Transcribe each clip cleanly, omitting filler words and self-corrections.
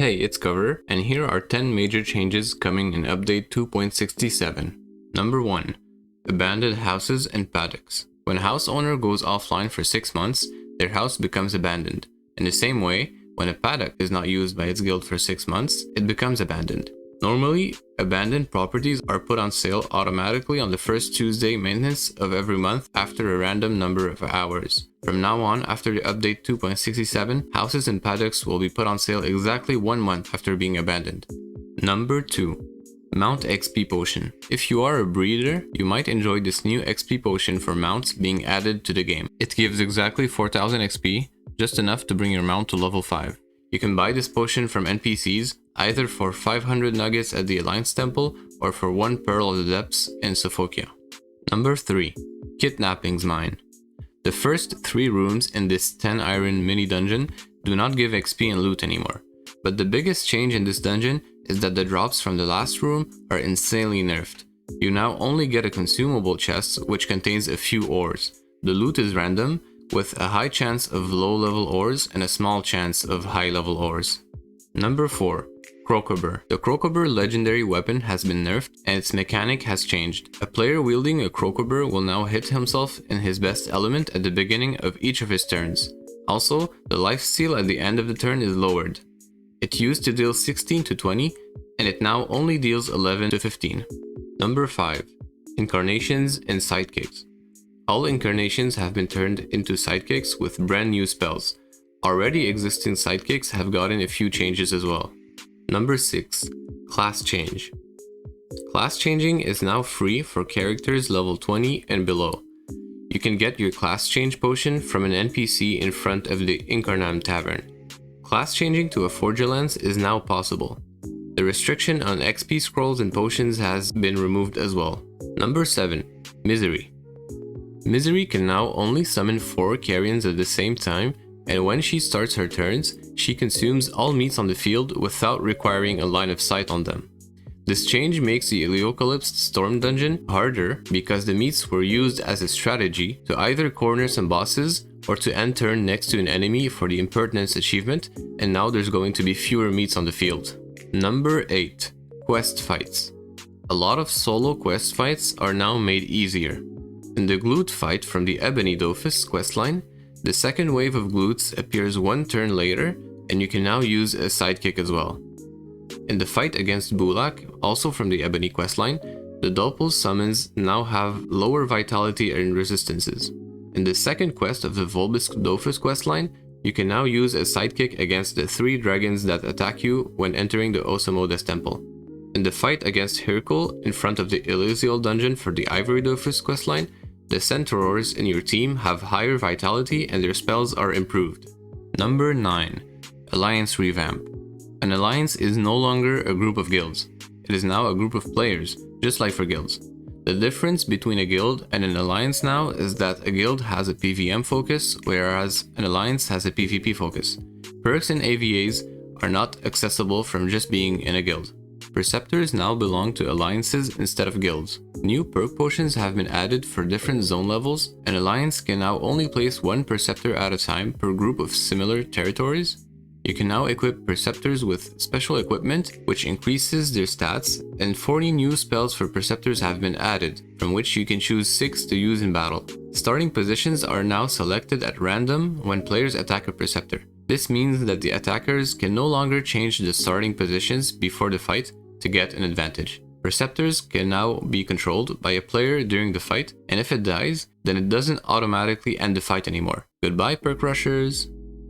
Hey, it's Cover, and here are 10 major changes coming in update 2.67. Number 1. Abandoned houses and paddocks. When a house owner goes offline for 6 months, their house becomes abandoned. In the same way, when a paddock is not used by its guild for 6 months, it becomes abandoned. Normally, abandoned properties are put on sale automatically on the first Tuesday maintenance of every month after a random number of hours. From now on, after the update 2.67, houses and paddocks will be put on sale exactly 1 month after being abandoned. Number 2. Mount XP Potion. If you are a breeder, you might enjoy this new XP potion for mounts being added to the game. It gives exactly 4000 XP, just enough to bring your mount to level 5. You can buy this potion from NPCs, either for 500 nuggets at the Alliance Temple or for 1 Pearl of the Depths in Sophokia. Number 3. Kidnapping's Mine. The first 3 rooms in this 10 iron mini dungeon do not give XP and loot anymore, but the biggest change in this dungeon is that the drops from the last room are insanely nerfed. You now only get a consumable chest which contains a few ores. The loot is random, with a high chance of low level ores and a small chance of high level ores. Number 4. Crocobur. The Crocobur legendary weapon has been nerfed and its mechanic has changed. A player wielding a Crocobur will now hit himself in his best element at the beginning of each of his turns. Also, the lifesteal at the end of the turn is lowered. It used to deal 16 to 20 and it now only deals 11 to 15. Number 5. Incarnations and Sidekicks. All incarnations have been turned into sidekicks with brand new spells. Already existing sidekicks have gotten a few changes as well. Number 6. Class Change. Class changing is now free for characters level 20 and below. You can get your class change potion from an NPC in front of the Incarnam Tavern. Class changing to a Forgelance is now possible. The restriction on XP scrolls and potions has been removed as well. Number 7. Misery. Misery can now only summon 4 carrions at the same time, and when she starts her turns, she consumes all meats on the field without requiring a line of sight on them. This change makes the Eliotrope Storm Dungeon harder because the meats were used as a strategy to either corner some bosses or to end turn next to an enemy for the Impertinence achievement, and now there's going to be fewer meats on the field. Number 8. Quest Fights. A lot of solo quest fights are now made easier. In the Glute fight from the Ebony Dofus questline, the second wave of glutes appears 1 turn later, and you can now use a sidekick as well. In the fight against Bulak, also from the Ebony questline, the Dopal summons now have lower vitality and resistances. In the second quest of the Volbisk Dofus questline, you can now use a sidekick against the 3 dragons that attack you when entering the Osamodas temple. In the fight against Hercule in front of the Elysial dungeon for the Ivory Dofus questline, the Centaurs in your team have higher vitality and their spells are improved. Number 9. Alliance Revamp. An alliance is no longer a group of guilds. It is now a group of players, just like for guilds. The difference between a guild and an alliance now is that a guild has a PvM focus, whereas an alliance has a PvP focus. Perks and AVAs are not accessible from just being in a guild. Perceptors now belong to alliances instead of guilds. New perk potions have been added for different zone levels. An alliance can now only place 1 Perceptor at a time per group of similar territories. You can now equip Perceptors with special equipment, which increases their stats, and 40 new spells for Perceptors have been added, from which you can choose 6 to use in battle. Starting positions are now selected at random when players attack a Perceptor. This means that the attackers can no longer change the starting positions before the fight to get an advantage. Perceptors can now be controlled by a player during the fight, and if it dies, then it doesn't automatically end the fight anymore. Goodbye, perk rushers!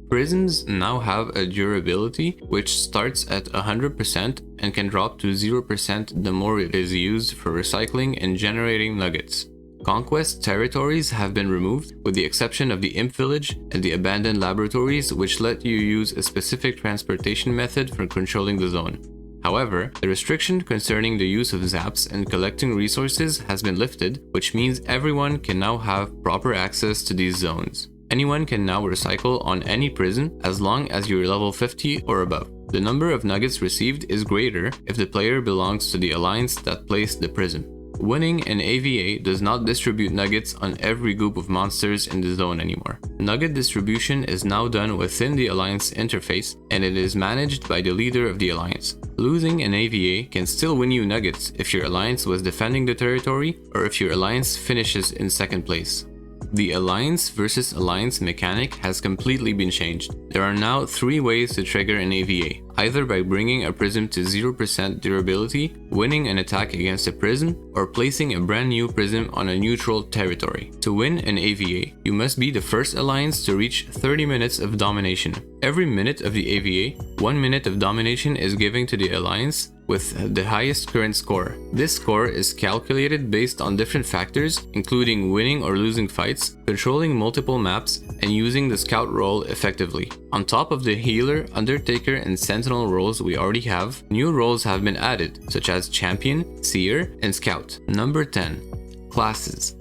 Prisms now have a durability which starts at 100% and can drop to 0% the more it is used for recycling and generating nuggets. Conquest territories have been removed, with the exception of the Imp Village and the abandoned laboratories, which let you use a specific transportation method for controlling the zone. However, the restriction concerning the use of zaps and collecting resources has been lifted, which means everyone can now have proper access to these zones. Anyone can now recycle on any prison as long as you're level 50 or above. The number of nuggets received is greater if the player belongs to the alliance that placed the prison. winning an AVA does not distribute nuggets on every group of monsters in the zone anymore. Nugget distribution is now done within the Alliance interface, and it is managed by the leader of the Alliance. Losing an AVA can still win you nuggets if your Alliance was defending the territory or if your Alliance finishes in second place. The Alliance versus Alliance mechanic has completely been changed. There are now 3 ways to trigger an AVA, either by bringing a prism to 0% durability, winning an attack against a prism, or placing a brand new prism on a neutral territory. To win an AVA, you must be the first Alliance to reach 30 minutes of domination. Every minute of the AVA, 1 minute of domination is given to the Alliance with the highest current score. This score is calculated based on different factors, including winning or losing fights, controlling multiple maps, and using the scout role effectively. On top of the healer, undertaker, and sentinel roles we already have, new roles have been added, such as champion, seer, and scout. Number 10. Classes.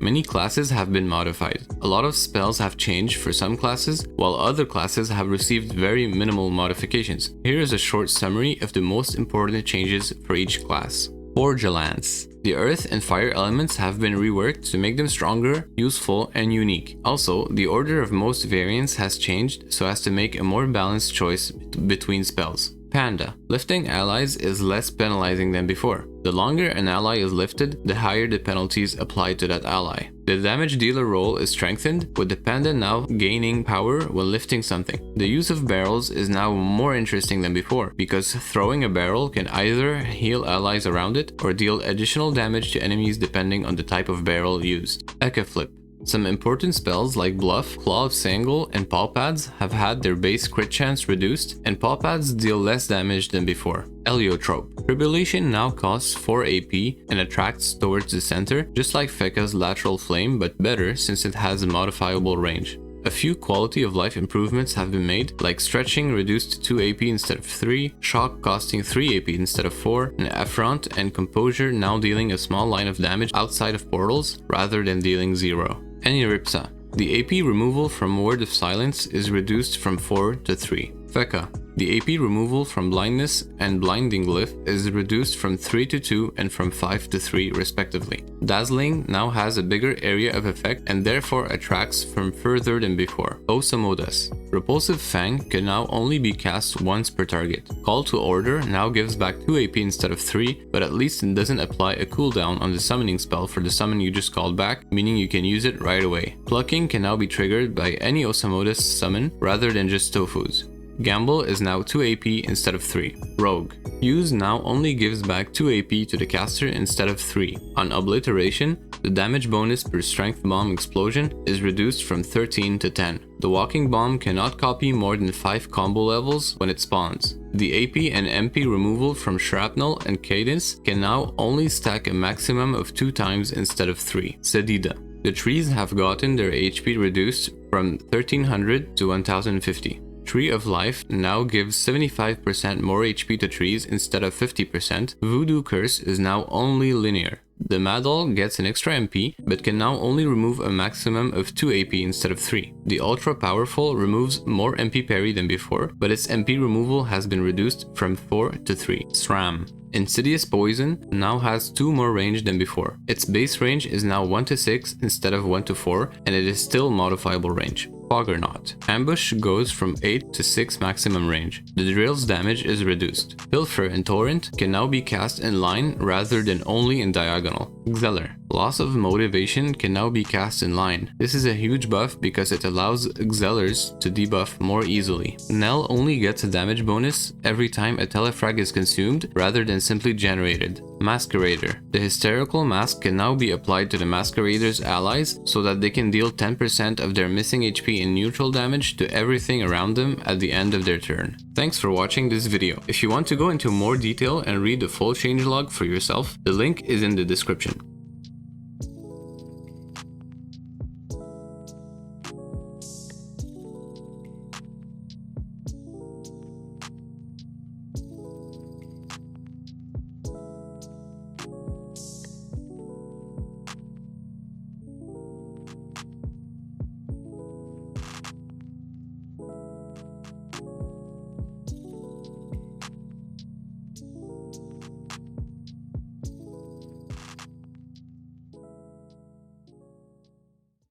Many classes have been modified. A lot of spells have changed for some classes, while other classes have received very minimal modifications. Here is a short summary of the most important changes for each class. Forgelance. The earth and fire elements have been reworked to make them stronger, useful, and unique. Also, the order of most variants has changed so as to make a more balanced choice between spells. Panda. Lifting allies is less penalizing than before. The longer an ally is lifted, the higher the penalties applied to that ally. The damage dealer role is strengthened, with the Panda now gaining power when lifting something. The use of barrels is now more interesting than before, because throwing a barrel can either heal allies around it or deal additional damage to enemies depending on the type of barrel used. Ecaflip. Some important spells like Bluff, Claw of Sangul, and Paw Pads have had their base crit chance reduced, and Paw Pads deal less damage than before. Eliotrope. Tribulation now costs 4 AP and attracts towards the center, just like Feca's Lateral Flame, but better since it has a modifiable range. A few quality of life improvements have been made, like stretching reduced to 2 AP instead of 3, shock costing 3 AP instead of 4, and affront and composure now dealing a small line of damage outside of portals rather than dealing 0. Eniripsa. The AP removal from Word of Silence is reduced from 4 to 3. Feca. The AP removal from Blindness and Blinding Glyph is reduced from 3 to 2 and from 5 to 3 respectively. Dazzling now has a bigger area of effect and therefore attracts from further than before. Osamodas. Repulsive Fang can now only be cast once per target. Call to Order now gives back 2 AP instead of 3, but at least it doesn't apply a cooldown on the summoning spell for the summon you just called back, meaning you can use it right away. Plucking can now be triggered by any Osamodas summon rather than just Dofus. Gamble is now 2 AP instead of 3. Rogue. Use now only gives back 2 AP to the caster instead of 3. On Obliteration, the damage bonus per Strength Bomb explosion is reduced from 13 to 10. The Walking Bomb cannot copy more than 5 combo levels when it spawns. The AP and MP removal from Shrapnel and Cadence can now only stack a maximum of 2 times instead of 3. Sadida. The trees have gotten their HP reduced from 1300 to 1050. Tree of Life now gives 75% more HP to trees instead of 50%. Voodoo Curse is now only linear. The Madol gets an extra MP, but can now only remove a maximum of 2 AP instead of 3. The Ultra Powerful removes more MP parry than before, but its MP removal has been reduced from 4 to 3. Sram. Insidious Poison now has 2 more range than before. Its base range is now 1 to 6 instead of 1 to 4, and it is still modifiable range. Foggernaut. Ambush goes from 8 to 6 maximum range. The drill's damage is reduced. Pilfer and Torrent can now be cast in line rather than only in diagonal. Xelor. Loss of Motivation can now be cast in line. This is a huge buff because it allows Xelors to debuff more easily. Nell only gets a damage bonus every time a telefrag is consumed rather than simply generated. Masqueraider. The Hysterical Mask can now be applied to the Masqueraider's allies so that they can deal 10% of their missing HP in neutral damage to everything around them at the end of their turn. Thanks for watching this video. If you want to go into more detail and read the full changelog for yourself, the link is in the description.